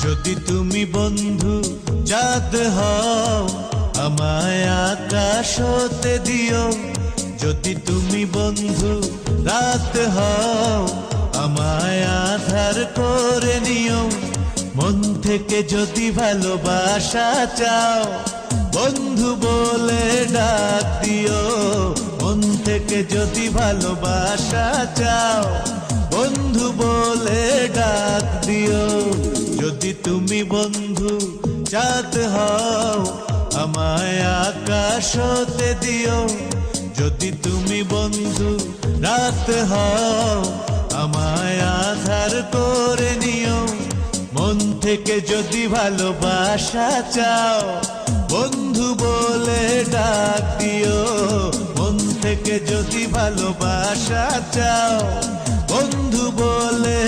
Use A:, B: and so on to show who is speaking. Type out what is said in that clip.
A: যদি তুমি বন্ধু চাঁদ হও আমায় আকাশ হতে দিও। যদি তুমি বন্ধু রাত হও আমায় আধার করে নিও। মন থেকে যদি ভালোবাসা চাও বন্ধু বলে ডাক দিও। মন থেকে যদি ভালোবাসা চাও বন্ধু বলে ডাক দিও। যদি তুমি বন্ধু চাঁদ হও আমায় আকাশ হতে দিও। যদি তুমি বন্ধু রাত হও আমায় আধার করে নিও। মন থেকে যদি ভালোবাসা চাও বন্ধু বলে ডাক দিও। মন থেকে যদি ভালোবাসা চাও বন্ধু বলে